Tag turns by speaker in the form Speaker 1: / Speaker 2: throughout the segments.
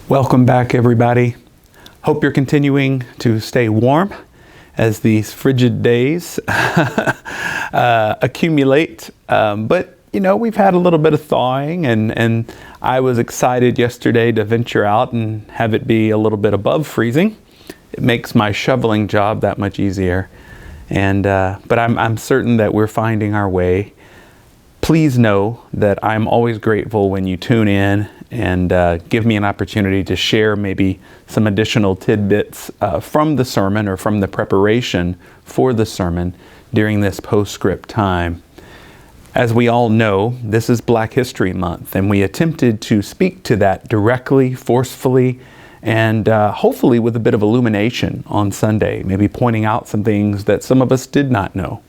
Speaker 1: Welcome back, everybody. Hope you're continuing to stay warm as these frigid days accumulate. But, we've had a little bit of thawing, and I was excited yesterday to venture out and have it be a little bit above freezing. It makes my shoveling job that much easier. But I'm certain that we're finding our way. Please know that I'm always grateful when you tune in and give me an opportunity to share maybe some additional tidbits from the sermon or from the preparation for the sermon during this postscript time. As we all know, this is Black History Month, and we attempted to speak to that directly, forcefully, and hopefully with a bit of illumination on Sunday, maybe pointing out some things that some of us did not know.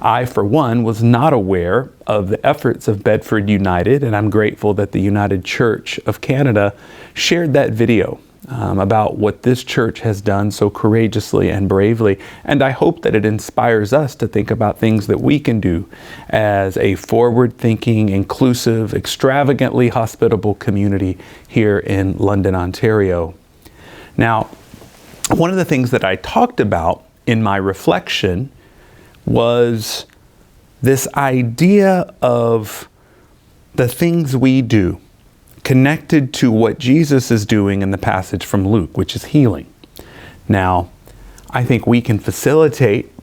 Speaker 1: I, for one, was not aware of the efforts of Bedford United, and I'm grateful that the United Church of Canada shared that video about what this church has done so courageously and bravely. And I hope that it inspires us to think about things that we can do as a forward-thinking, inclusive, extravagantly hospitable community here in London, Ontario. Now, one of the things that I talked about in my reflection was this idea of the things we do connected to what Jesus is doing in the passage from Luke, which is healing. Now, I think we can facilitate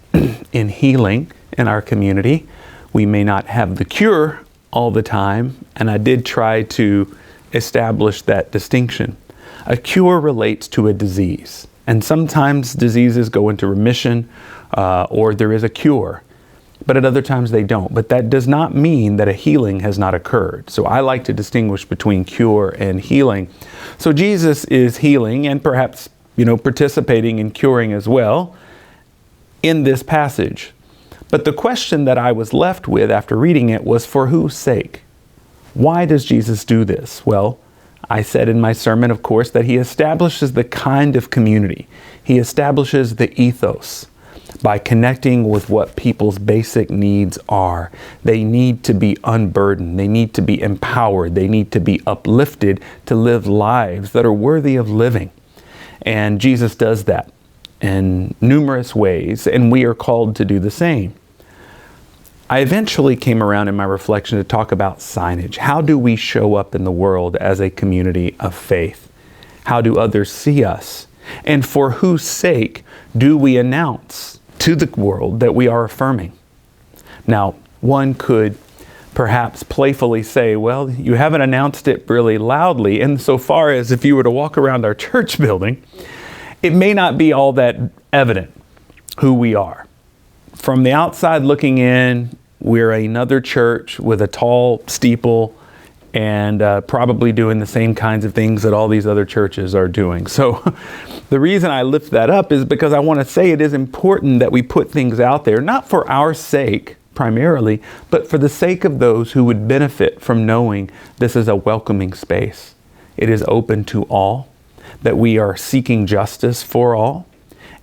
Speaker 1: in healing in our community. We may not have the cure all the time, and I did try to establish that distinction. A cure relates to a disease, and sometimes diseases go into remission or there is a cure, but at other times they don't. But that does not mean that a healing has not occurred. So I like to distinguish between cure and healing. So Jesus is healing and perhaps, participating in curing as well in this passage. But the question that I was left with after reading it was, for whose sake? Why does Jesus do this? Well, I said in my sermon, of course, that he establishes the kind of community. He establishes the ethos by connecting with what people's basic needs are. They need to be unburdened. They need to be empowered. They need to be uplifted to live lives that are worthy of living. And Jesus does that in numerous ways, and we are called to do the same. I eventually came around in my reflection to talk about signage. How do we show up in the world as a community of faith? How do others see us? And for whose sake do we announce to the world that we are affirming? Now, one could perhaps playfully say, well, you haven't announced it really loudly, insofar as if you were to walk around our church building, it may not be all that evident who we are. From the outside looking in, we're another church with a tall steeple and probably doing the same kinds of things that all these other churches are doing. So the reason I lift that up is because I want to say it is important that we put things out there, not for our sake primarily, but for the sake of those who would benefit from knowing this is a welcoming space. It is open to all, that we are seeking justice for all,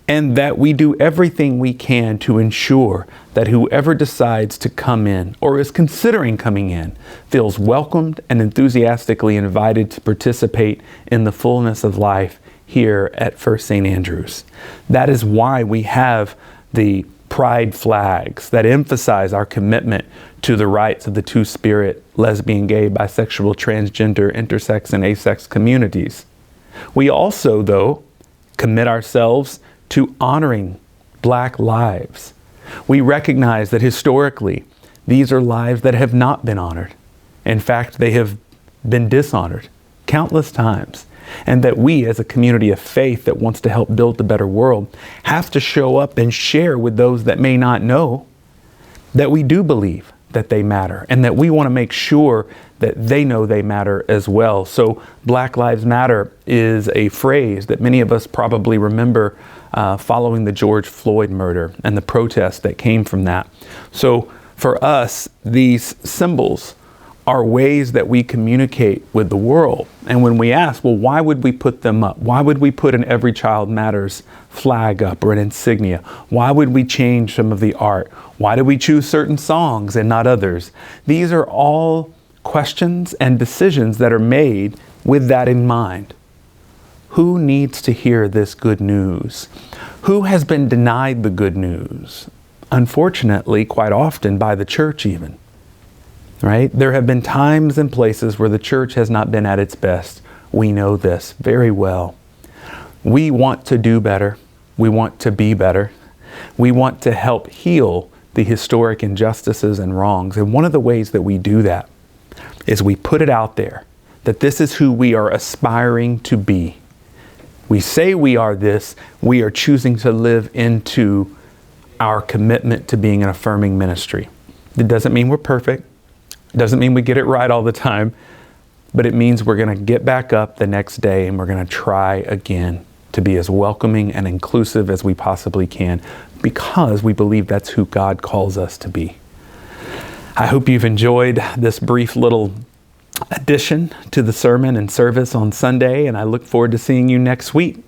Speaker 1: and that we do everything we can to ensure that whoever decides to come in or is considering coming in feels welcomed and enthusiastically invited to participate in the fullness of life here at First St. Andrews. That is why we have the pride flags that emphasize our commitment to the rights of the two-spirit, lesbian, gay, bisexual, transgender, intersex, and asex communities. We also, though, commit ourselves to honoring Black lives. We recognize that historically, these are lives that have not been honored. In fact, they have been dishonored countless times. And that we, as a community of faith that wants to help build a better world, have to show up and share with those that may not know that we do believe that they matter, and that we want to make sure that they know they matter as well. So Black Lives Matter is a phrase that many of us probably remember following the George Floyd murder and the protests that came from that. So for us, these symbols are ways that we communicate with the world. And when we ask, well, why would we put them up? Why would we put an Every Child Matters flag up or an insignia? Why would we change some of the art? Why do we choose certain songs and not others? These are all questions and decisions that are made with that in mind. Who needs to hear this good news? Who has been denied the good news? Unfortunately, quite often by the church even. Right? There have been times and places where the church has not been at its best. We know this very well. We want to do better. We want to be better. We want to help heal the historic injustices and wrongs. And one of the ways that we do that is we put it out there that this is who we are aspiring to be. We say we are this, we are choosing to live into our commitment to being an affirming ministry. It doesn't mean we're perfect. It doesn't mean we get it right all the time, but it means we're going to get back up the next day and we're going to try again to be as welcoming and inclusive as we possibly can, because we believe that's who God calls us to be. I hope you've enjoyed this brief little addition to the sermon and service on Sunday, and I look forward to seeing you next week.